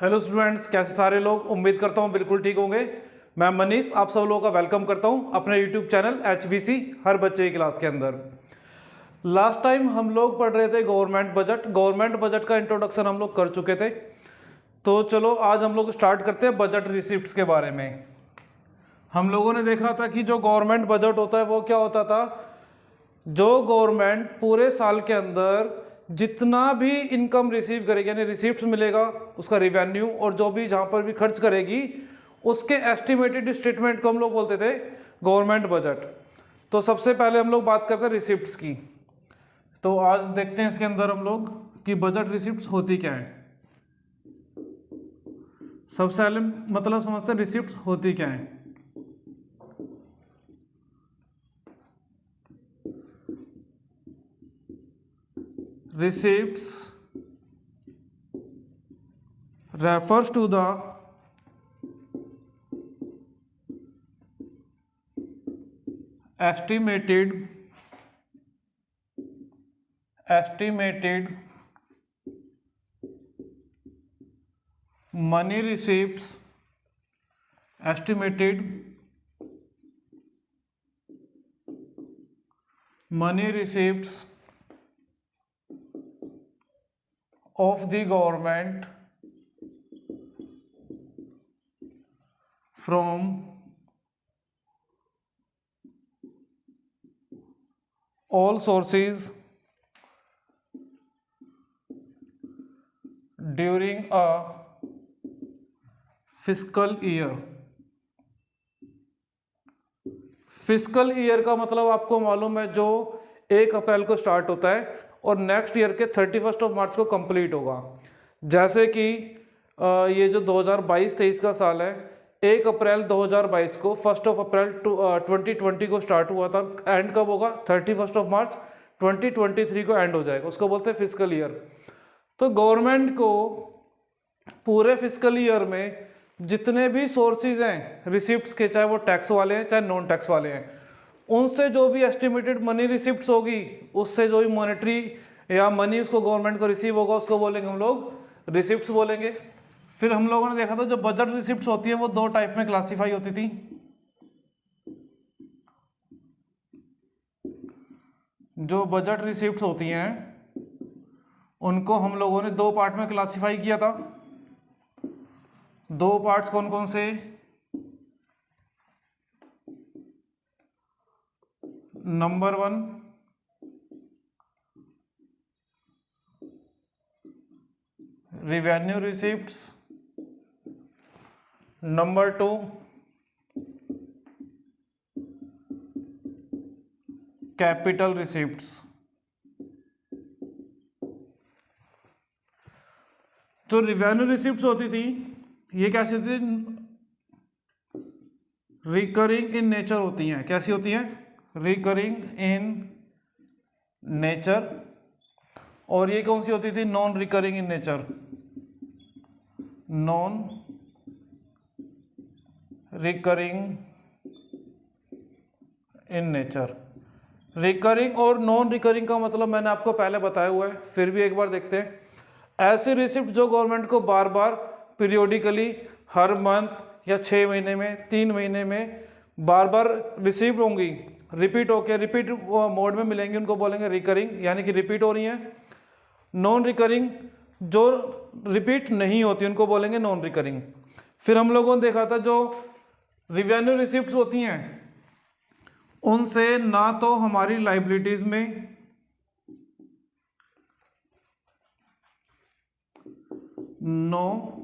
Hello students, कैसे सारे लोग। उम्मीद करता हूँ बिल्कुल ठीक होंगे। मैं मनीष आप सब लोगों का वेलकम करता हूँ अपने यूट्यूब चैनल HBC हर बच्चे की क्लास के अंदर। लास्ट टाइम हम लोग पढ़ रहे थे गवर्नमेंट बजट का इंट्रोडक्शन हम लोग कर चुके थे। तो चलो आज हम लोग स्टार्ट करते हैं बजट रिसिप्ट्स के बारे में। हम लोगों ने देखा था कि जो गवर्नमेंट बजट होता है वो क्या होता था। जो गवर्नमेंट पूरे साल के अंदर जितना भी इनकम रिसीव करेगी यानी रिसिप्ट्स मिलेगा उसका रिवेन्यू, और जो भी जहाँ पर भी खर्च करेगी उसके एस्टिमेटेड स्टेटमेंट को हम लोग बोलते थे गवर्नमेंट बजट। तो सबसे पहले हम लोग बात करते हैं रिसिप्ट्स की। तो आज देखते हैं इसके अंदर हम लोग कि बजट रिसिप्ट्स होती क्या है। सबसे पहले मतलब समझते हैं रिसिप्ट्स होती क्या है। Receipts refers to the estimated money receipts of the government from all sources during a fiscal year। Fiscal year का मतलब आपको मालूम है जो 1 अप्रैल को स्टार्ट होता है और नेक्स्ट ईयर के 31 मार्च को कंप्लीट होगा। जैसे कि ये जो 2022-23 का साल है, 1 अप्रैल 2022 को 1 अप्रैल 2020 को स्टार्ट हुआ था। एंड कब होगा? 31 मार्च 2023 को एंड हो जाएगा। उसको बोलते हैं फिस्कल ईयर। तो गवर्नमेंट को पूरे फिस्कल ईयर में जितने भी सोर्सेज हैं रिसिप्ट्स के, चाहे वो टैक्स वाले हैं चाहे नॉन टैक्स वाले हैं, उनसे जो भी एस्टिमेटेड मनी रिसिप्ट्स होगी, उससे जो भी मॉनेटरी या मनी उसको गवर्नमेंट को रिसीव होगा उसको बोलेंगे हम लोग रिसिप्ट्स बोलेंगे। फिर हम लोगों ने देखा था जो बजट रिसिप्ट्स होती है वो 2 टाइप में क्लासीफाई होती थी। जो बजट रिसिप्ट्स होती हैं उनको हम लोगों ने 2 पार्ट में क्लासीफाई किया था। 2 पार्ट्स कौन कौन से? Number 1 revenue receipts, number 2 capital receipts. जो रिवेन्यू रिसिप्ट्स होती थी ये कैसी होती थी? रिकरिंग इन नेचर होती हैं। कैसी होती हैं? Recurring in nature. और ये कौन सी होती थी? Non recurring in nature. Non recurring in nature. Recurring और नॉन रिकरिंग का मतलब मैंने आपको पहले बताया हुआ है, फिर भी एक बार देखते हैं। ऐसी रिसिप्ट जो गवर्नमेंट को बार बार पीरियोडिकली हर मंथ या 6 महीने में 3 महीने में बार बार रिसीव होंगी, रिपीट मोड में मिलेंगी, उनको बोलेंगे रिकरिंग, यानी कि रिपीट हो रही हैं। नॉन रिकरिंग जो रिपीट नहीं होती उनको बोलेंगे नॉन रिकरिंग। फिर हम लोगों ने देखा था जो रिवेन्यू रिसिप्ट्स होती हैं उनसे ना तो हमारी लाइबिलिटीज में नो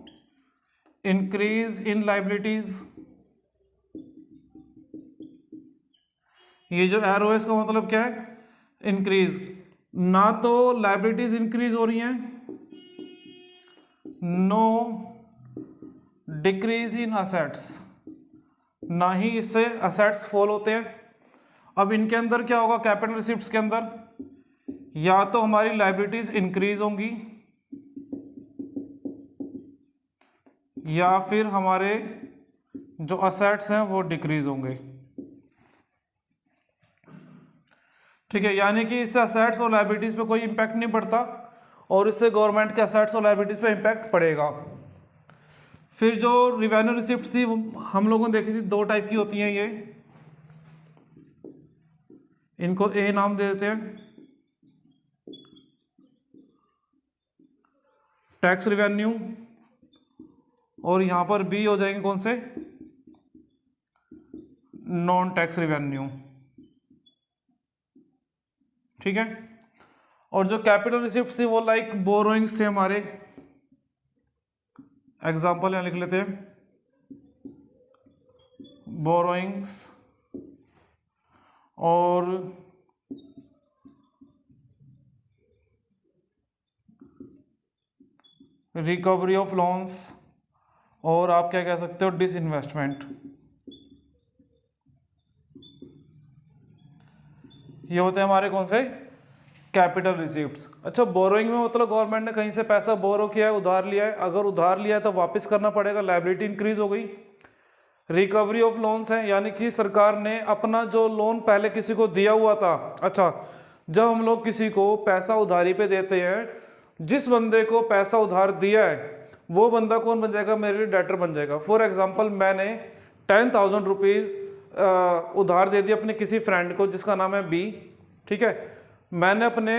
इंक्रीज इन लाइबिलिटीज, ये जो एरो है इसका मतलब क्या है? इंक्रीज। ना तो लाइबिलिटीज इंक्रीज हो रही हैं, नो डिक्रीज इन असेट्स, ना ही इससे असेट्स फॉल होते हैं। अब इनके अंदर क्या होगा? कैपिटल रिसिप्ट्स के अंदर या तो हमारी लाइबिलिटीज इंक्रीज होंगी या फिर हमारे जो असेट्स हैं वो डिक्रीज होंगे। ठीक है, यानी कि इससे असेट्स और लायबिलिटीज पे कोई इंपैक्ट नहीं पड़ता और इससे गवर्नमेंट के असेट्स और लायबिलिटीज पे इंपैक्ट पड़ेगा। फिर जो रिवेन्यू रिसिप्ट थी हम लोगों ने देखी थी, दो टाइप की होती हैं ये, इनको ए नाम दे देते हैं, टैक्स रिवेन्यू, और यहां पर बी हो जाएंगे कौन से, नॉन टैक्स रिवेन्यू। ठीक है। और जो कैपिटल रिसिप्ट थी वो लाइक बोरोइंग्स थे हमारे, एग्जाम्पल यहां लिख लेते हैं, बोरोइंग्स, और रिकवरी ऑफ लोन्स, और आप क्या कह सकते हो, डिसइन्वेस्टमेंट। ये होते हैं हमारे कौन से, कैपिटल रिसीप्ट्स। अच्छा, बोरोइंग में मतलब गवर्नमेंट ने कहीं से पैसा बोरो किया है, उधार लिया है, अगर उधार लिया है तो वापस करना पड़ेगा, लायबिलिटी इंक्रीज हो गई। रिकवरी ऑफ लोन्स है, यानी कि सरकार ने अपना जो लोन पहले किसी को दिया हुआ था, अच्छा जब हम लोग किसी को पैसा उधारी पे देते हैं, जिस बंदे को पैसा उधार दिया है वो बंदा कौन बन जाएगा, मेरे लिए डेटर बन जाएगा। फॉर एग्जाम्पल मैंने 10,000 रुपीज़ उधार दे दिया अपने किसी फ्रेंड को जिसका नाम है बी। ठीक है, मैंने अपने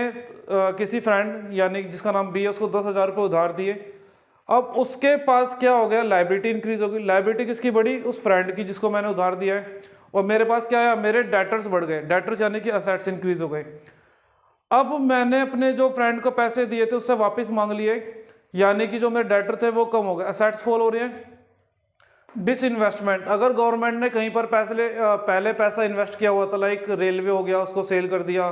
किसी फ्रेंड यानी जिसका नाम बी है उसको 10,000 रुपये उधार दिए। अब उसके पास क्या हो गया, लायबिलिटी इंक्रीज हो गई। लायबिलिटी किसकी बढ़ी, उस फ्रेंड की जिसको मैंने उधार दिया है। और मेरे पास क्या आया, मेरे डेटर्स बढ़ गए, डेटर्स यानी कि असेट्स इंक्रीज हो गए। अब मैंने अपने जो फ्रेंड को पैसे दिए थे उससे वापस मांग लिए, यानी कि जो मेरे डेटर थे वो कम हो गए, असेट्स फॉल हो रहे हैं। डिसइन्वेस्टमेंट, अगर गवर्नमेंट ने कहीं पर पहले पैसा इन्वेस्ट किया हुआ था, लाइक रेलवे हो गया, उसको सेल कर दिया,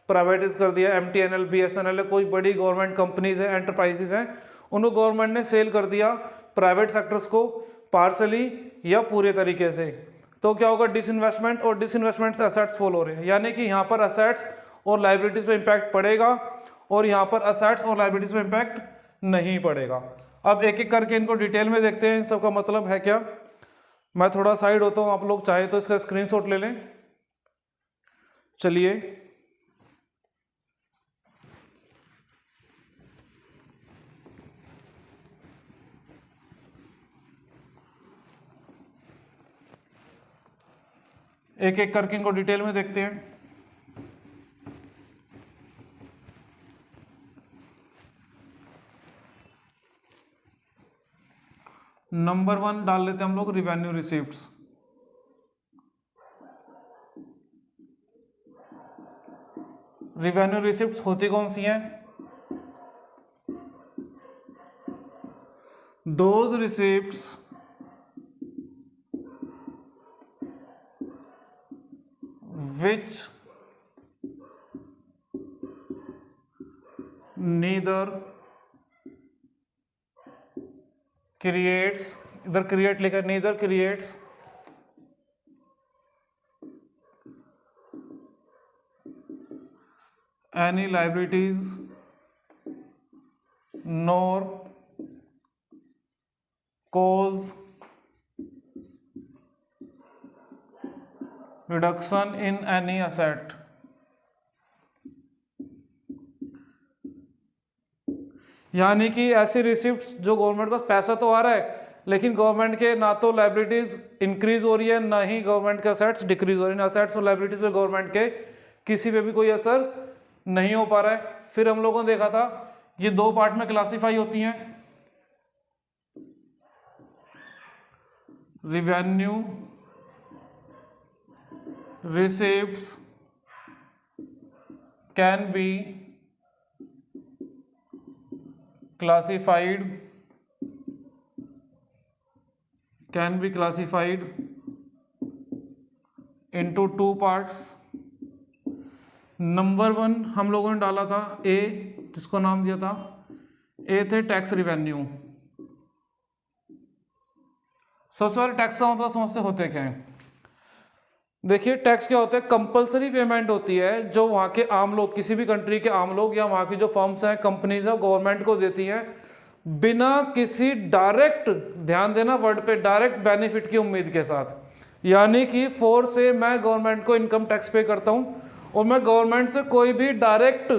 प्राइवेटाइज कर दिया, MTNL BSNL कोई बड़ी गवर्नमेंट कंपनीज है, एंटरप्राइजेज हैं, उनको गवर्नमेंट ने सेल कर दिया प्राइवेट सेक्टर्स को पार्सली या पूरे तरीके से, तो क्या होगा, डिसइन्वेस्टमेंट, और डिसइन्वेस्टमेंट से असेट्स फॉल हो रहे हैं। यानी कि यहाँ पर असेट्स और लाइबिलिटीज पे इम्पैक्ट पड़ेगा और यहाँ पर असेट्स और लाइबिलिटीज पे इम्पैक्ट नहीं पड़ेगा। अब एक एक करके इनको डिटेल में देखते हैं, इन सब का मतलब है क्या। मैं थोड़ा साइड होता हूँ, आप लोग चाहे तो इसका स्क्रीनशॉट ले लें। चलिए, एक एक करके इनको डिटेल में देखते हैं। नंबर 1 डाल लेते हैं हम लोग, रिवेन्यू रिसीप्ट्स। रिवेन्यू रिसिप्ट्स होती कौन सी हैं, those receipts which neither creates, इधर क्रिएट लिखा, neither creates any liabilities nor cause reduction in any asset। यानी कि ऐसी रिसिप्ट जो गवर्नमेंट का पैसा तो आ रहा है लेकिन गवर्नमेंट के ना तो लाइबिलिटीज इंक्रीज हो रही है ना ही गवर्नमेंट के असेट्स डिक्रीज हो रही है। असेट्स और लाइबिलिटीज पे गवर्नमेंट के किसी पे भी कोई असर नहीं हो पा रहा है। फिर हम लोगों ने देखा था ये दो पार्ट में क्लासिफाई होती हैं, revenue receipts can be classified into two parts। Number 1 हम लोगों ने डाला था ए, जिसको नाम दिया था ए थे टैक्स रिवेन्यू। सबसे पहले टैक्स का मतलब समझते होते क्या है। देखिए टैक्स क्या होता है, कंपलसरी पेमेंट होती है जो वहाँ के आम लोग, किसी भी कंट्री के आम लोग या वहाँ की जो फर्म्स हैं, कंपनीज हैं, गवर्नमेंट को देती हैं बिना किसी डायरेक्ट, ध्यान देना वर्ड पे, डायरेक्ट बेनिफिट की उम्मीद के साथ। यानी कि फोर से मैं गवर्नमेंट को इनकम टैक्स पे करता हूँ और मैं गवर्नमेंट से कोई भी डायरेक्ट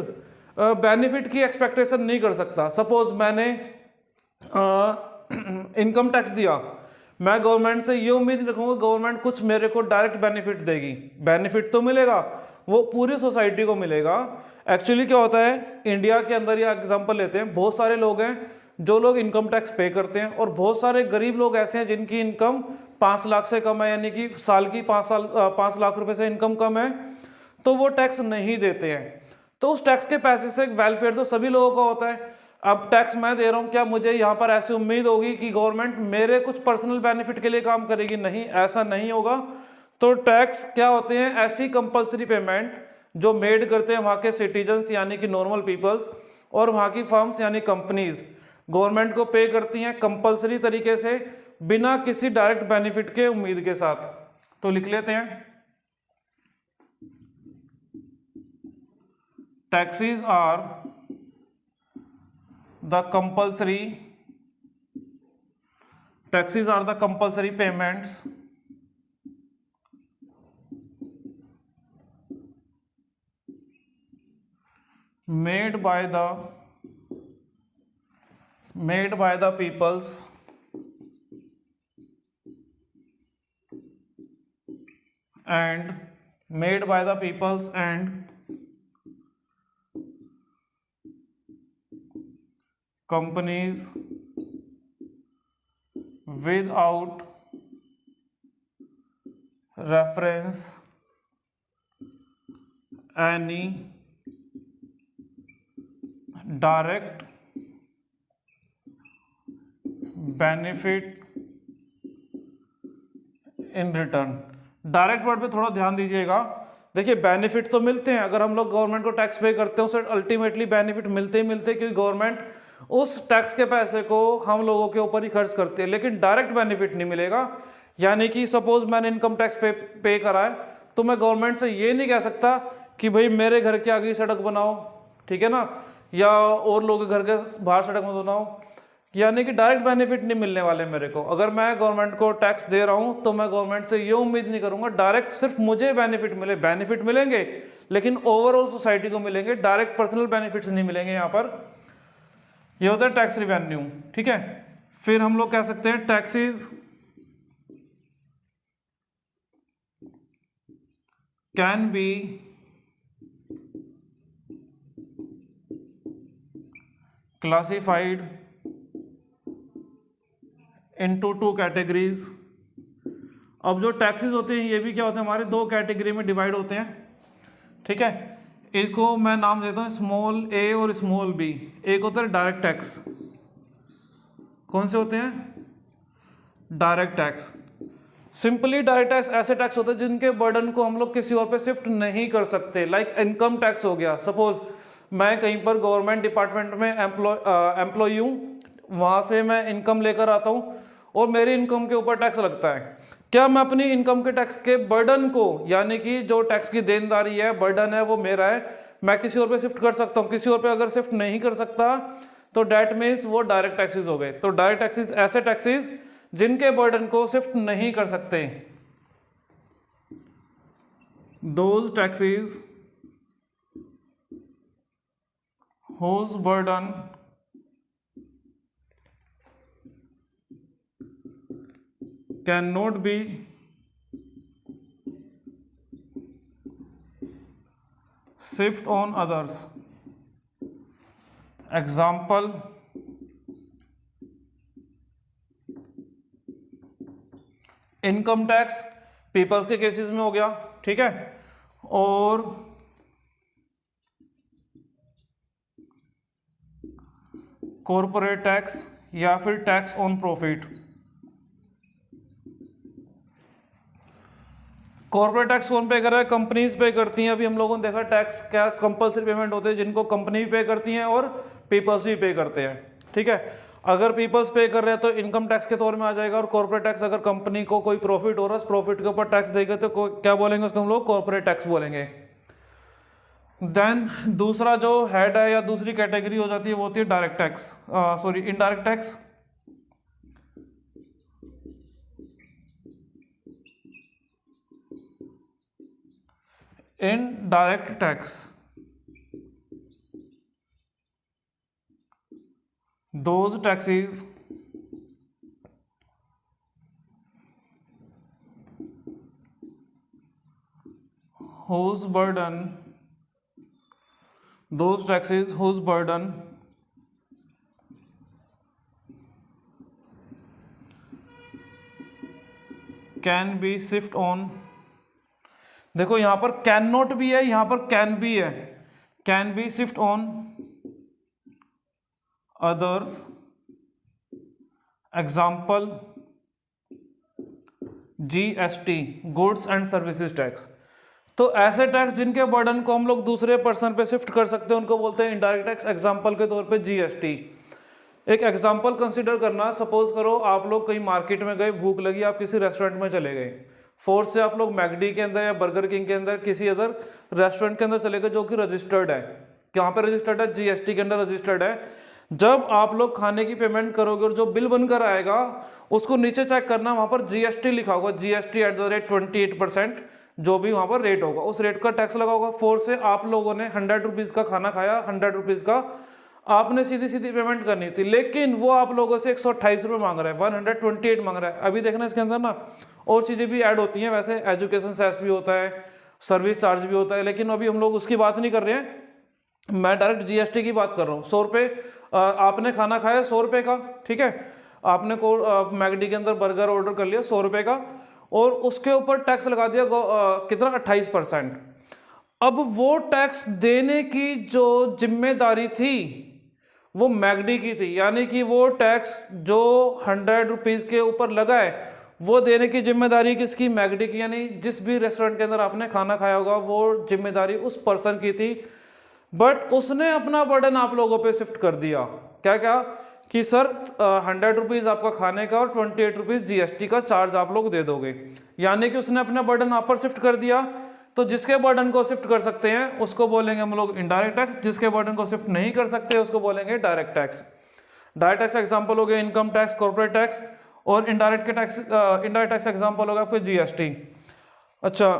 बेनिफिट की एक्सपेक्टेशन नहीं कर सकता। सपोज मैंने इनकम टैक्स दिया, मैं गवर्नमेंट से ये उम्मीद नहीं रखूंगा गवर्नमेंट कुछ मेरे को डायरेक्ट बेनिफिट देगी। बेनिफिट तो मिलेगा, वो पूरी सोसाइटी को मिलेगा। एक्चुअली क्या होता है, इंडिया के अंदर, या एग्जांपल लेते हैं, बहुत सारे लोग हैं जो लोग इनकम टैक्स पे करते हैं, और बहुत सारे गरीब लोग ऐसे हैं जिनकी इनकम 5 लाख से कम है, यानी कि साल की 5 लाख रुपए से इनकम कम है, तो वो टैक्स नहीं देते हैं। तो उस टैक्स के पैसे से वेलफेयर तो सभी लोगों का होता है। अब टैक्स मैं दे रहा हूँ, क्या मुझे यहाँ पर ऐसी उम्मीद होगी कि गवर्नमेंट मेरे कुछ पर्सनल बेनिफिट के लिए काम करेगी? नहीं, ऐसा नहीं होगा। तो टैक्स क्या होते हैं, ऐसी कंपलसरी पेमेंट जो मेड करते हैं वहाँ के सिटीजन्स यानी कि नॉर्मल पीपल्स, और वहाँ की फर्म्स यानी कंपनीज गवर्नमेंट को पे करती हैं कंपलसरी तरीके से, बिना किसी डायरेक्ट बेनिफिट के उम्मीद के साथ। तो लिख लेते हैं, taxes are the compulsory payments made by the peoples and companies without reference any direct benefit in return। Direct word पे थोड़ा ध्यान दीजिएगा। देखिए, बेनिफिट तो मिलते हैं, अगर हम लोग गवर्नमेंट को टैक्स पे करते हैं उसे अल्टीमेटली बेनिफिट मिलते ही मिलते हैं, क्योंकि गवर्नमेंट उस टैक्स के पैसे को हम लोगों के ऊपर ही खर्च करते हैं, लेकिन डायरेक्ट बेनिफिट नहीं मिलेगा। यानी कि सपोज मैंने इनकम टैक्स पे करा है, तो मैं गवर्नमेंट से ये नहीं कह सकता कि भाई मेरे घर के आगे सड़क बनाओ, ठीक है ना, या और लोगों के घर के बाहर सड़क मत बनाओ। यानी कि डायरेक्ट बेनिफिट नहीं मिलने वाले मेरे को। अगर मैं गवर्नमेंट को टैक्स दे रहा हूं तो मैं गवर्नमेंट से ये उम्मीद नहीं करूंगा डायरेक्ट सिर्फ मुझे बेनिफिट मिले। बेनिफिट मिलेंगे लेकिन ओवरऑल सोसाइटी को मिलेंगे, डायरेक्ट पर्सनल बेनिफिट्स नहीं मिलेंगे। यहाँ पर ये होता है टैक्स रिवेन्यू, ठीक है। फिर हम लोग कह सकते हैं taxes can be classified into 2 categories. अब जो टैक्सेस होते हैं ये भी क्या होते हैं, हमारे 2 कैटेगरी में डिवाइड होते हैं, ठीक है। इसको मैं नाम देता हूँ स्मॉल ए और स्मॉल बी। एक होता है डायरेक्ट टैक्स। कौन से होते हैं? Direct tax. Simply direct tax ऐसे टैक्स होते हैं जिनके बर्डन को हम लोग किसी और पे शिफ्ट नहीं कर सकते। लाइक इनकम टैक्स हो गया। सपोज मैं कहीं पर गवर्नमेंट डिपार्टमेंट में एम्प्लॉय हूँ, वहाँ से मैं इनकम लेकर आता हूँ और मेरी इनकम के ऊपर टैक्स लगता है। क्या मैं अपनी इनकम के टैक्स के बर्डन को, यानी कि जो टैक्स की देनदारी है, बर्डन है, वो मेरा है, मैं किसी और पे शिफ्ट कर सकता हूँ? किसी और पे अगर शिफ्ट नहीं कर सकता तो डेट मीन्स वो डायरेक्ट टैक्सेस हो गए। तो डायरेक्ट टैक्सेस ऐसे टैक्सेस जिनके बर्डन को शिफ्ट नहीं कर सकते। Those taxes whose burden cannot be shift on others। Example, income tax peoples के केसेस में हो गया, ठीक है, और कॉरपोरेट टैक्स या फिर tax on profit. Corporate tax कौन पे कर रहा है? कंपनीज पे करती हैं। अभी हम लोगों ने देखा टैक्स क्या कंपलसरी पेमेंट होते हैं जिनको कंपनी भी पे करती हैं और पीपल्स भी पे करते हैं, ठीक है। अगर पीपल्स पे कर रहे हैं तो इनकम टैक्स के तौर में आ जाएगा, और कॉर्पोरेट टैक्स अगर कंपनी को कोई प्रॉफिट हो रहा है, प्रॉफिट के ऊपर टैक्स देगा तो क्या बोलेंगे उसको हम लोग? कॉर्पोरेट टैक्स बोलेंगे। देन दूसरा जो हेड है या दूसरी कैटेगरी हो जाती है वो होती है direct tax, sorry indirect tax. Indirect tax, those taxes whose burden, those taxes whose burden can be shift on, देखो यहां पर कैन नॉट भी है, यहां पर कैन भी है, can be shift on others, example GST, goods and services tax. तो ऐसे टैक्स जिनके बर्डन को हम लोग दूसरे पर्सन पे शिफ्ट कर सकते हैं उनको बोलते हैं इनडायरेक्ट टैक्स। एग्जांपल के तौर पे जीएसटी। एक एग्जांपल कंसीडर करना, सपोज करो आप लोग कहीं मार्केट में गए, भूख लगी, आप किसी रेस्टोरेंट में चले गए, फोर्स से आप लोग मैकडी के अंदर या बर्गर किंग के अंदर किसी अदर रेस्टोरेंट के अंदर चले गए जो कि रजिस्टर्ड है। कहाँ पे रजिस्टर्ड है? जीएसटी के अंदर रजिस्टर्ड है। जब आप लोग खाने की पेमेंट करोगे और जो बिल बनकर आएगा उसको नीचे चेक करना, वहां पर जीएसटी लिखा होगा, जीएसटी एट द रेट 28%, जो भी वहां पर रेट होगा उस रेट का टैक्स लगा होगा। फोर से आप लोगों ने 100 रुपीज का खाना खाया, 100 रुपीज का आपने सीधी सीधी पेमेंट करनी थी, लेकिन वो आप लोगों से 128 रुपये मांग रहा है, 128 मांग रहा है। अभी देखना इसके अंदर ना और चीजें भी ऐड होती हैं, वैसे एजुकेशन सेस भी होता है, सर्विस चार्ज भी होता है, लेकिन अभी हम लोग उसकी बात नहीं कर रहे हैं, मैं डायरेक्ट जीएसटी की बात कर रहा हूँ। 100 रुपये आपने खाना खाया 100 रुपये का, ठीक है, आपने को मैकडी के अंदर बर्गर ऑर्डर कर लिया 100 रुपये का, और उसके ऊपर टैक्स लगा दिया कितना, 28%। अब वो टैक्स देने की जो जिम्मेदारी थी वो मैकडी की थी, यानी कि वो टैक्स जो 100 रुपीज के ऊपर लगा है वो देने की जिम्मेदारी किसकी? मैकडी की। यानी जिस भी रेस्टोरेंट के अंदर आपने खाना खाया होगा वो जिम्मेदारी उस पर्सन की थी, बट उसने अपना बर्डन आप लोगों पे शिफ्ट कर दिया। क्या क्या कि सर 100 रुपीज आपका खाने का और 28 रुपीज जीएसटी का चार्ज आप लोग दे दोगे, यानी कि उसने अपना बर्डन आप पर शिफ्ट कर दिया। तो जिसके बर्डन को शिफ्ट कर सकते हैं उसको बोलेंगे हम लोग इनडायरेक्ट टैक्स, जिसके बर्डन को शिफ्ट नहीं कर सकते उसको बोलेंगे direct tax. Direct tax example हो गया इनकम टैक्स, कॉर्पोरेट टैक्स, और इनडायरेक्ट के टैक्स, इनडायरेक्ट टैक्स एग्जांपल होगा आपको जीएसटी। अच्छा,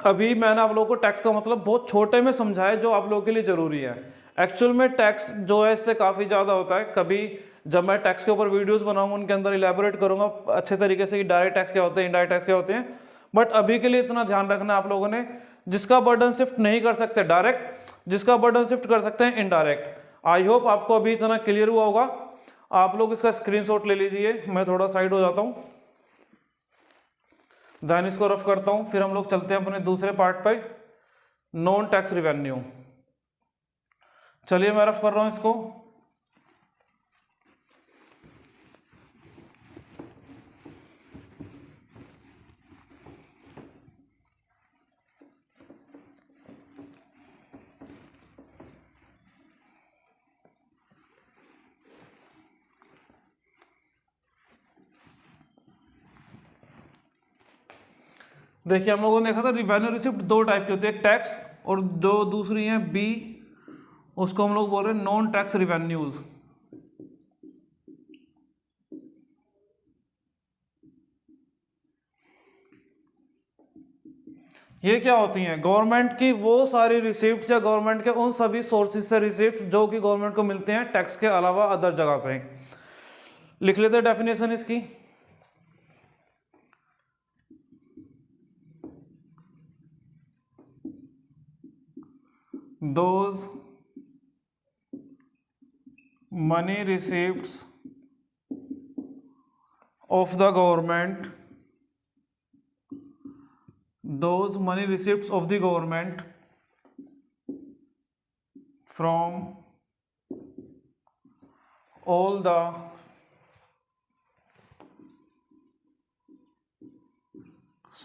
अभी मैंने आप लोगों को टैक्स का मतलब बहुत छोटे में समझाया जो आप लोगों के लिए जरूरी है। एक्चुअल में टैक्स जो है इससे काफ़ी ज़्यादा होता है। कभी जब मैं टैक्स के ऊपर वीडियोस बनाऊंगा उनके अंदर इलेबोरेट करूंगा अच्छे तरीके से कि डायरेक्ट टैक्स क्या होते हैं, इनडायरेक्ट टैक्स क्या होते हैं। बट अभी के लिए इतना ध्यान रखना आप लोगों ने, जिसका बर्डन शिफ्ट नहीं कर सकते डायरेक्ट, जिसका बर्डन शिफ्ट कर सकते हैं इनडायरेक्ट। आई होप आपको अभी इतना क्लियर हुआ होगा। आप लोग इसका स्क्रीनशॉट ले लीजिए, मैं थोड़ा साइड हो जाता हूँ, देन इसको रफ करता हूँ, फिर हम लोग चलते हैं अपने दूसरे पार्ट पर, नॉन टैक्स रिवेन्यू। चलिए मैं रफ कर रहा हूँ इसको। देखिए हम लोगों ने देखा था रिवेन्यू रिसिप्ट दो टाइप की होती है, एक टैक्स और जो दूसरी है बी, उसको हम लोग बोल रहे हैं नॉन टैक्स रिवेन्यूज। ये क्या होती हैं? गवर्नमेंट की वो सारी रिसिप्ट या गवर्नमेंट के उन सभी सोर्सेज से रिसिप्ट जो कि गवर्नमेंट को मिलते हैं टैक्स के अलावा अदर जगह से। लिख लेते हैं डेफिनेशन इसकी। Those money receipts of the government, those money receipts of the government from all the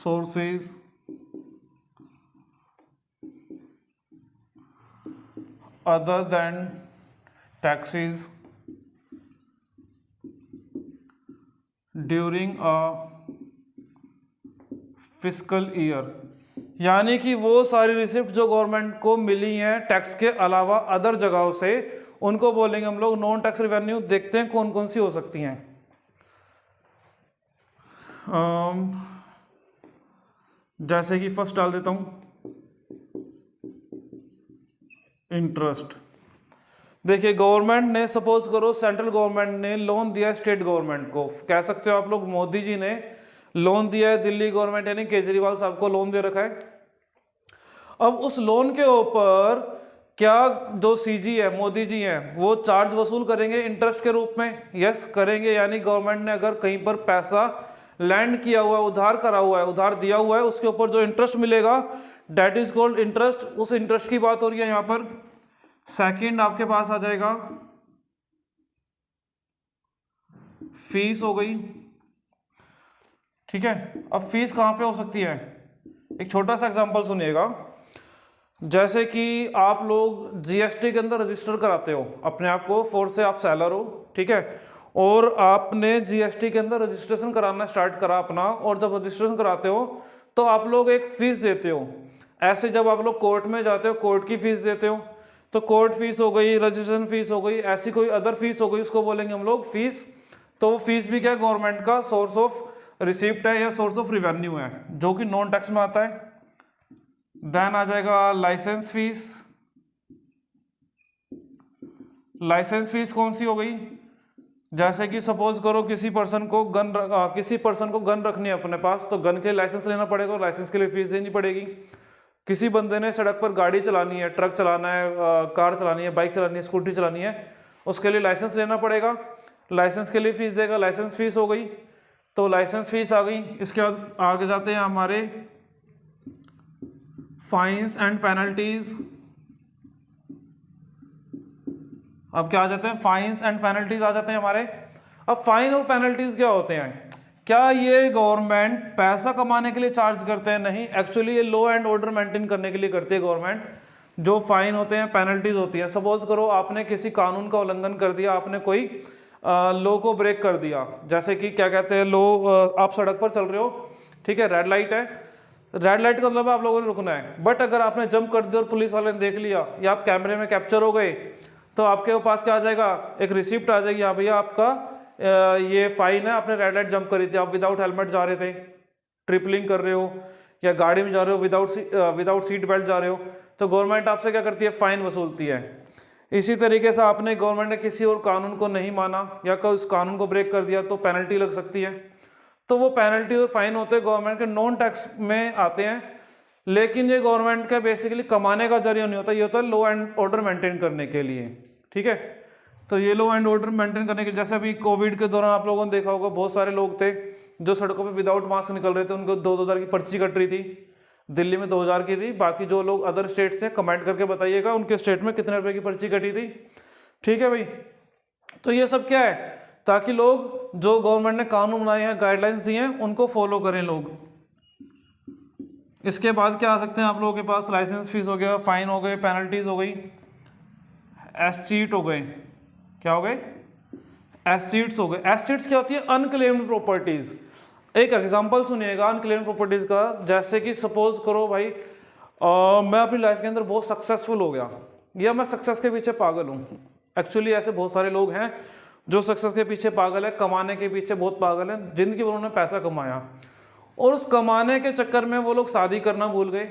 sources other than taxes during a fiscal year, यानी कि वो सारी रिसिप्ट जो गवर्नमेंट को मिली हैं टैक्स के अलावा अदर जगहों से, उनको बोलेंगे हम लोग नॉन टैक्स रिवेन्यू। देखते हैं कौन कौन सी हो सकती हैं। जैसे कि फर्स्ट डाल देता हूं इंटरेस्ट। देखिए गवर्नमेंट ने, सपोज करो सेंट्रल गवर्नमेंट ने लोन दिया स्टेट गवर्नमेंट को, कह सकते हो आप लोग मोदी जी ने लोन दिया है, दिल्ली गवर्नमेंट यानी केजरीवाल साहब को लोन दे रखा है। अब उस लोन के ऊपर क्या जो सीजी है, मोदी जी हैं, वो चार्ज वसूल करेंगे इंटरेस्ट के रूप में? यस करेंगे। यानी गवर्नमेंट ने अगर कहीं पर पैसा लैंड किया हुआ है, उधार करा हुआ है, उधार दिया हुआ है, उसके ऊपर जो इंटरेस्ट मिलेगा डेट इज कॉल्ड इंटरेस्ट। उस इंटरेस्ट की बात हो रही है यहाँ पर। सेकंड आपके पास आ जाएगा फीस हो गई, ठीक है। अब फीस कहाँ पे हो सकती है? एक छोटा सा एग्जांपल सुनिएगा। जैसे कि आप लोग जीएसटी के अंदर रजिस्टर कराते हो अपने आप को, फोर से आप सेलर हो, ठीक है, और आपने जीएसटी के अंदर रजिस्ट्रेशन कराना स्टार्ट करा अपना, और जब रजिस्ट्रेशन कराते हो तो आप लोग एक फीस देते हो। ऐसे जब आप लोग कोर्ट में जाते हो, कोर्ट की फीस देते हो, तो कोर्ट फीस हो गई, रजिस्ट्रेशन फीस हो गई, ऐसी कोई अदर फीस हो गई, उसको बोलेंगे हम लोग फीस। तो वो फीस भी क्या है? गवर्नमेंट का सोर्स ऑफ रिसिप्ट है या सोर्स ऑफ रिवेन्यू है, जो कि नॉन टैक्स में आता है। देन आ जाएगा लाइसेंस फीस। लाइसेंस फीस कौन सी हो गई? जैसे कि सपोज करो किसी पर्सन को गन रखनी है अपने पास, तो गन के लाइसेंस लेना पड़ेगा और लाइसेंस के लिए फीस देनी पड़ेगी। किसी बंदे ने सड़क पर गाड़ी चलानी है, ट्रक चलाना है, कार चलानी है, बाइक चलानी है, स्कूटी चलानी है, उसके लिए लाइसेंस लेना पड़ेगा, लाइसेंस के लिए फीस देगा, लाइसेंस फीस हो गई। तो लाइसेंस फीस आ गई। इसके बाद आगे जाते हैं हमारे फाइन्स एंड पेनल्टीज। अब क्या आ जाते हैं? फाइन्स एंड पेनल्टीज आ जाते हैं हमारे। अब फाइन और पेनल्टीज क्या होते हैं? क्या ये गवर्नमेंट पैसा कमाने के लिए चार्ज करते हैं? नहीं, एक्चुअली ये लॉ एंड ऑर्डर मेंटेन करने के लिए करती है गवर्नमेंट। जो फाइन होते हैं, पेनल्टीज होती है, सपोज करो आपने किसी कानून का उल्लंघन कर दिया, आपने कोई लॉ को ब्रेक कर दिया, जैसे कि क्या कहते हैं, लॉ, आप सड़क पर चल रहे हो, ठीक है, रेड लाइट है, रेड लाइट का मतलब आप लोगों ने रुकना है, बट अगर आपने जंप कर दिया और पुलिस वाले ने देख लिया या आप कैमरे में कैप्चर हो गए, तो आपके पास क्या आ जाएगा? एक रिसिप्ट आ जाएगी, हाँ भैया आपका ये फाइन है, आपने रेड लाइट जंप करी थी, आप विदाउट हेलमेट जा रहे थे, ट्रिपलिंग कर रहे हो, या गाड़ी में जा रहे हो विदाउट सीट बेल्ट जा रहे हो, तो गवर्नमेंट आपसे क्या करती है? फाइन वसूलती है। इसी तरीके से आपने गवर्नमेंट ने किसी और कानून को नहीं माना या उस कानून को ब्रेक कर दिया, तो पेनल्टी लग सकती है। तो वो पेनल्टी और फाइन होते हैं गवर्नमेंट के, नॉन टैक्स में आते हैं, लेकिन ये गवर्नमेंट का बेसिकली कमाने का जरिया नहीं होता, ये होता है लॉ एंड ऑर्डर मेंटेन करने के लिए, ठीक है। तो ये लॉ एंड ऑर्डर मेंटेन करने के, जैसे अभी कोविड के दौरान आप लोगों ने देखा होगा, बहुत सारे लोग थे जो सड़कों पे विदाउट मास्क निकल रहे थे, उनको 2,000 की पर्ची कट रही थी। दिल्ली में 2,000 की थी, बाकी जो लोग अदर स्टेट से कमेंट करके बताइएगा उनके स्टेट में कितने रुपए की पर्ची कटी थी, ठीक है भाई। तो ये सब क्या है? ताकि लोग जो गवर्नमेंट ने कानून बनाए हैं, गाइडलाइंस दिए हैं, उनको फॉलो करें लोग। इसके बाद क्या आ सकते हैं आप लोगों के पास? लाइसेंस फीस हो गया, फाइन हो गए, पेनल्टीज हो गई, एस्चीट हो गए। क्या हो गए? एस्चीट्स हो गए। एस्चीट्स क्या होती है? Unclaimed properties. एक एग्जांपल सुनिएगा अनक्लेम्ड प्रॉपर्टीज का। जैसे कि सपोज करो भाई, मैं अपनी लाइफ के अंदर बहुत सक्सेसफुल हो गया, या मैं सक्सेस के पीछे पागल हूँ। एक्चुअली ऐसे बहुत सारे लोग हैं जो सक्सेस के पीछे पागल है, कमाने के पीछे बहुत पागल है, जिंदगी भर उन्होंने पैसा कमाया और उस कमाने के चक्कर में वो लोग शादी करना भूल गए,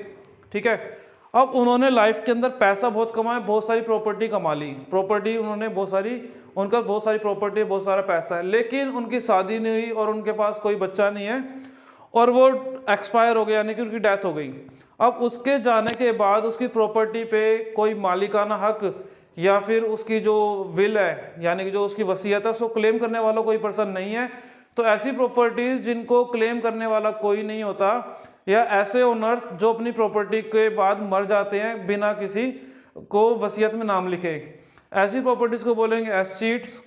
ठीक है। अब उन्होंने लाइफ के अंदर पैसा बहुत कमाया, बहुत सारी प्रॉपर्टी कमा ली, प्रॉपर्टी उन्होंने बहुत सारी, उनका बहुत सारी प्रॉपर्टी, बहुत सारा पैसा है, लेकिन उनकी शादी नहीं हुई और उनके पास कोई बच्चा नहीं है और वो एक्सपायर हो गया, यानी कि उनकी डेथ हो गई। अब उसके जाने के बाद उसकी प्रॉपर्टी पे कोई मालिकाना हक या फिर उसकी जो विल है, यानी कि जो उसकी वसीयत है, उसको क्लेम करने वाला कोई पर्सन नहीं है। तो ऐसी प्रॉपर्टीज जिनको क्लेम करने वाला कोई नहीं होता, या ऐसे ओनर्स जो अपनी प्रॉपर्टी के बाद मर जाते हैं बिना किसी को वसीयत में नाम लिखे, ऐसी प्रॉपर्टीज को बोलेंगे एस्चीट्स।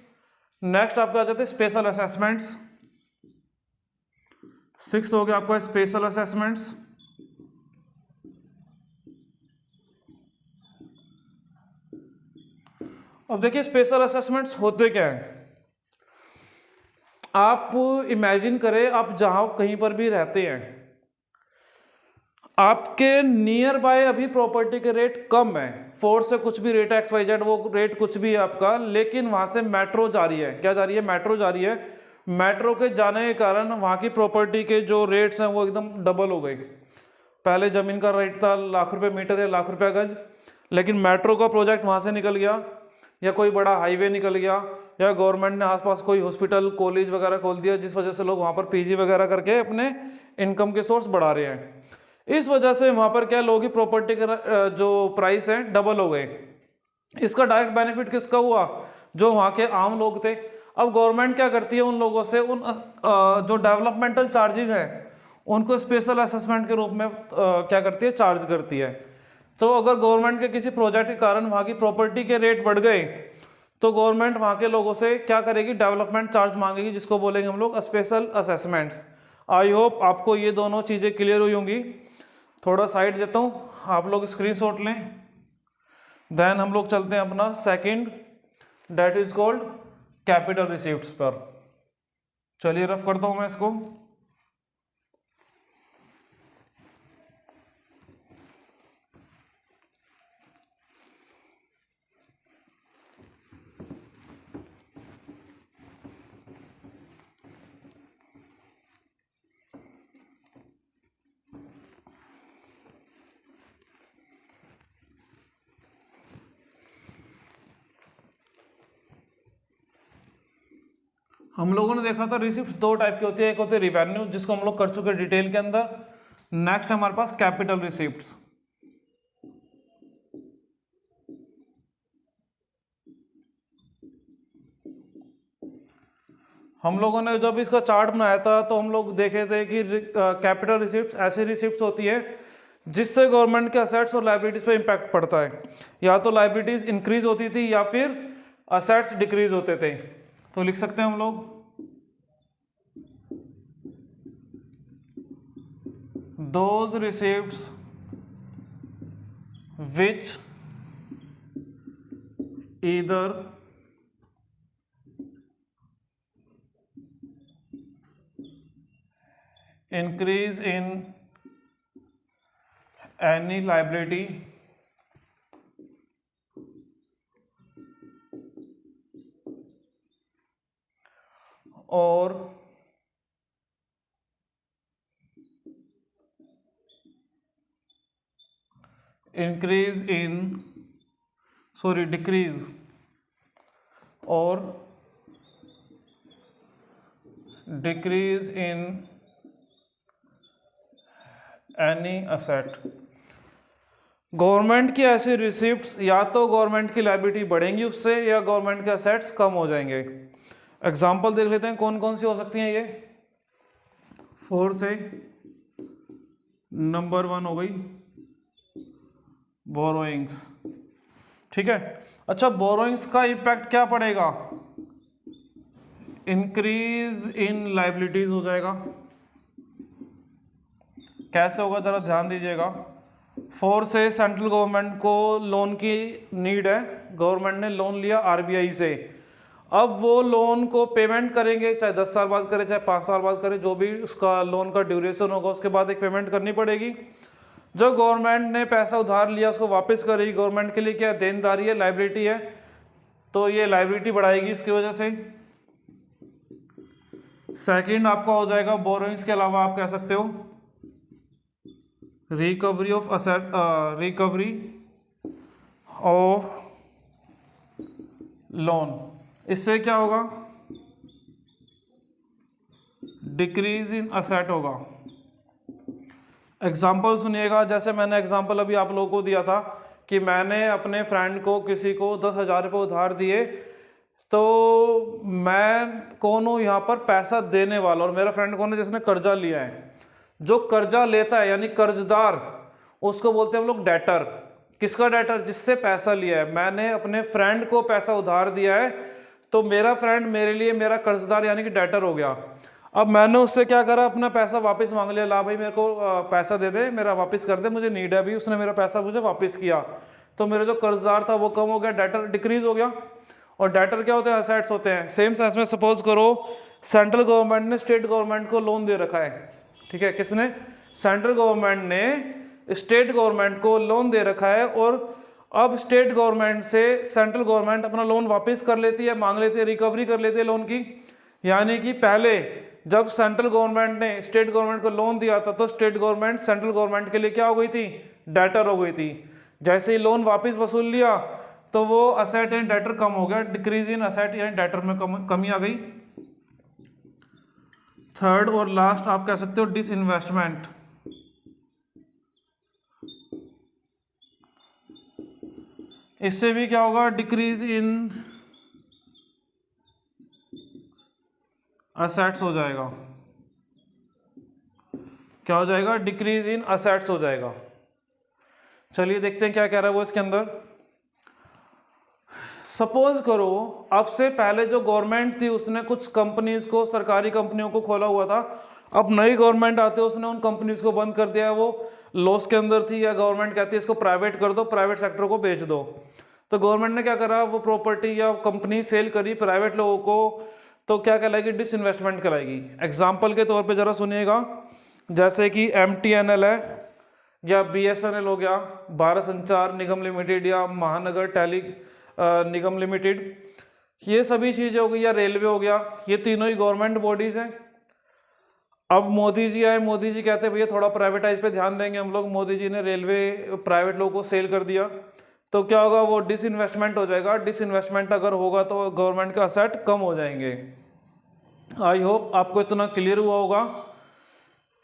नेक्स्ट आपका आ जाते हैं स्पेशल असेसमेंट्स। 6 हो गया आपका स्पेशल असेसमेंट्स। अब देखिए स्पेशल असेसमेंट्स होते क्या हैं। आप इमेजिन करें, आप जहां कहीं पर भी रहते हैं, आपके नियर बाय अभी प्रॉपर्टी के रेट कम है, 4 से कुछ भी रेट XYZ, वो रेट कुछ भी है आपका, लेकिन वहां से मेट्रो जा रही है। क्या जा रही है? मेट्रो जा रही है। मेट्रो के जाने के कारण वहां की प्रॉपर्टी के जो रेट्स हैं वो एकदम डबल हो गए। पहले जमीन का रेट था ₹1,00,000 मीटर या ₹1,00,000 गज, लेकिन मेट्रो का प्रोजेक्ट वहां से निकल गया, या कोई बड़ा हाईवे निकल गया, या गवर्नमेंट ने आसपास कोई हॉस्पिटल, कॉलेज वगैरह खोल दिया, जिस वजह से लोग वहां पर PG वगैरह करके अपने इनकम के सोर्स बढ़ा रहे हैं। इस वजह से वहाँ पर क्या लोगों की प्रॉपर्टी के जो प्राइस है डबल हो गए। इसका डायरेक्ट बेनिफिट किसका हुआ? जो वहाँ के आम लोग थे। अब गवर्नमेंट क्या करती है उन लोगों से उन जो डेवलपमेंटल चार्जेस हैं उनको स्पेशल असेसमेंट के रूप में क्या करती है, चार्ज करती है। तो अगर गवर्नमेंट के किसी प्रोजेक्ट के कारण वहाँ की प्रॉपर्टी के रेट बढ़ गए तो गवर्नमेंट वहाँ के लोगों से क्या करेगी, डेवलपमेंट चार्ज मांगेगी, जिसको बोलेंगे हम लोग स्पेशल असेसमेंट्स। आई होप आपको ये दोनों चीज़ें क्लियर हुई होंगी। थोड़ा साइड देता हूँ, आप लोग स्क्रीनशॉट लें। देन हम लोग चलते हैं अपना second, that is called capital receipts पर। चलिए रफ करता हूँ मैं इसको। हम लोगों ने देखा था रिसिप्ट दो टाइप की होती है, एक होती है रिवेन्यू जिसको हम लोग कर चुके डिटेल के अंदर। नेक्स्ट हमारे पास कैपिटल रिसिप्ट्स। हम लोगों ने जब इसका चार्ट बनाया था तो हम लोग देखे थे कि कैपिटल रिसिप्ट्स ऐसी रिसिप्ट्स होती है जिससे गवर्नमेंट के असेट्स और लाइबिलिटीज पे इम्पैक्ट पड़ता है। या तो लाइबिलिटीज इंक्रीज होती थी या फिर असेट्स डिक्रीज होते थे। तो लिख सकते हैं हम लोग those receipts which either increase in any liability or decrease or decrease in any asset। Government की ऐसी रिसिप्ट्स या तो गवर्नमेंट की लायबिलिटी बढ़ेंगी उससे या गवर्नमेंट के असेट्स कम हो जाएंगे। एग्जाम्पल देख लेते हैं कौन कौन सी हो सकती हैं ये। 4 से नंबर 1 हो गई बोरोइंग्स। ठीक है, अच्छा बोरोइंग्स का इम्पैक्ट क्या पड़ेगा? इंक्रीज इन लाइबिलिटीज हो जाएगा। कैसे होगा जरा ध्यान दीजिएगा। 4 से सेंट्रल गवर्नमेंट को लोन की नीड है, गवर्नमेंट ने लोन लिया आरबीआई से। अब वो लोन को पेमेंट करेंगे, चाहे 10 साल बाद करे चाहे 5 साल बाद करे, जो भी उसका लोन का ड्यूरेशन होगा उसके बाद एक पेमेंट करनी पड़ेगी। जो गवर्नमेंट ने पैसा उधार लिया उसको वापस करेगी। गवर्नमेंट के लिए क्या देनदारी है, लाइबिलिटी है, तो ये लाइबिलिटी बढ़ाएगी इसकी वजह से। सेकंड आपका हो जाएगा बोरोइंग्स के अलावा आप कह सकते हो recovery of asset, recovery of loan. इससे क्या होगा? डिक्रीज इन असेट होगा। एग्जाम्पल सुनिएगा, जैसे मैंने एग्जाम्पल अभी आप लोगों को दिया था कि मैंने अपने फ्रेंड को किसी को 10,000 रुपये उधार दिए, तो मैं कौन हूँ यहाँ पर? पैसा देने वाला। और मेरा फ्रेंड कौन है? जिसने कर्जा लिया है। जो कर्जा लेता है यानी कर्जदार, उसको बोलते हैं हम लोग डेटर। किसका डेटर? जिससे पैसा लिया है। मैंने अपने फ्रेंड को पैसा उधार दिया है तो मेरा फ्रेंड मेरे लिए मेरा कर्जदार यानी कि डेटर हो गया। अब मैंने उससे क्या करा? अपना पैसा वापस मांग लिया, ला भाई मेरे को पैसा दे दे, मेरा वापस कर दे, मुझे नीड है अभी। उसने मेरा पैसा मुझे वापस किया, तो मेरा जो कर्जदार था वो कम हो गया, डेटर डिक्रीज हो गया। और डेटर क्या होते हैं? असेट्स होते हैं। सेम सेंस में सपोज करो सेंट्रल गवर्नमेंट ने स्टेट गवर्नमेंट को लोन दे रखा है। ठीक है, किसने? सेंट्रल गवर्नमेंट ने स्टेट गवर्नमेंट को लोन दे रखा है। और अब स्टेट गवर्नमेंट से सेंट्रल गवर्नमेंट अपना लोन वापस कर लेती है, मांग लेती है, रिकवरी कर लेती है लोन की। यानी कि पहले जब सेंट्रल गवर्नमेंट ने स्टेट गवर्नमेंट को लोन दिया था तो स्टेट गवर्नमेंट सेंट्रल गवर्नमेंट के लिए क्या हो गई थी? डेटर हो गई थी। जैसे ही लोन वापस वसूल लिया तो वो असेट एंड डेटर कम हो गया, decrease in asset and debtor में कमी आ गई। थर्ड और लास्ट आप कह सकते हो डिसइन्वेस्टमेंट। इससे भी क्या होगा, डिक्रीज इन असेट्स हो जाएगा। क्या हो जाएगा, डिक्रीज इन असेट्स हो जाएगा। चलिए देखते हैं क्या कह रहा है वो इसके अंदर। सपोज करो अब से पहले जो गवर्नमेंट थी उसने कुछ कंपनीज को, सरकारी कंपनियों को खोला हुआ था, अब नई गवर्नमेंट आते उसने उन कंपनीज को बंद कर दिया है, वो लॉस के अंदर थी, या गवर्नमेंट कहती है इसको प्राइवेट कर दो, प्राइवेट सेक्टर को बेच दो। तो गवर्नमेंट ने क्या करा, वो प्रॉपर्टी या कंपनी सेल करी प्राइवेट लोगों को, तो क्या कहलाएगी, डिसइन्वेस्टमेंट कहलाएगी। एग्जाम्पल के तौर पर जरा सुनिएगा, जैसे कि MTNL है, या BSNL हो गया, भारत संचार निगम लिमिटेड, या महानगर टेली निगम लिमिटेड, ये सभी चीजें हो गई, या रेलवे हो गया, ये तीनों ही गवर्नमेंट बॉडीज हैं। अब मोदी जी आए, मोदी जी कहते हैं भैया थोड़ा प्राइवेटाइज पे ध्यान देंगे हम लोग, मोदी जी ने रेलवे प्राइवेट लोगों को सेल कर दिया, तो क्या होगा, वो डिसइन्वेस्टमेंट हो जाएगा। डिसइन्वेस्टमेंट अगर होगा तो गवर्नमेंट का असेट कम हो जाएंगे। आई होप आपको इतना क्लियर हुआ होगा।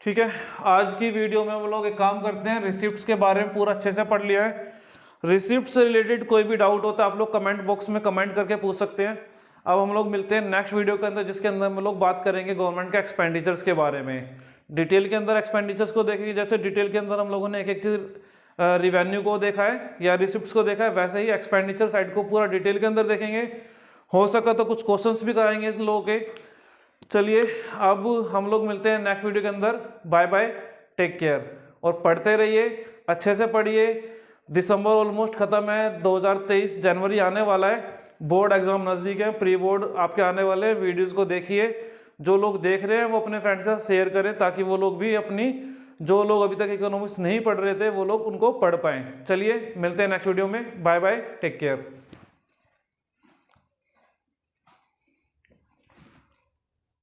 ठीक है, आज की वीडियो में हम लोग एक काम करते हैं, रिसिप्ट्स के बारे में पूरा अच्छे से पढ़ लिया है। रिसिप्ट से रिलेटेड कोई भी डाउट होता है आप लोग कमेंट बॉक्स में कमेंट करके पूछ सकते हैं। अब हम लोग मिलते हैं नेक्स्ट वीडियो के अंदर, जिसके अंदर हम लोग बात करेंगे गवर्नमेंट के एक्सपेंडिचर्स के बारे में। डिटेल के अंदर एक्सपेंडिचर्स को देखेंगे, जैसे डिटेल के अंदर हम लोगों ने एक एक चीज़ रिवेन्यू को देखा है या रिसिप्ट्स को देखा है, वैसे ही एक्सपेंडिचर साइड को पूरा डिटेल के अंदर देखेंगे। हो सका तो कुछ क्वेश्चंस भी कराएंगे इन लोगों के। चलिए अब हम लोग मिलते हैं नेक्स्ट वीडियो के अंदर। बाय बाय, टेक केयर, और पढ़ते रहिए, अच्छे से पढ़िए। दिसंबर ऑलमोस्ट खत्म है, 2023 जनवरी आने वाला है, बोर्ड एग्जाम नज़दीक है, प्री बोर्ड आपके आने वाले हैं। वीडियोस को देखिए, जो लोग देख रहे हैं वो अपने फ्रेंड्स के साथ शेयर करें, ताकि वो लोग भी अपनी, जो लोग अभी तक इकोनॉमिक्स नहीं पढ़ रहे थे वो लोग उनको पढ़ पाएँ। चलिए मिलते हैं नेक्स्ट वीडियो में, बाय बाय, टेक केयर।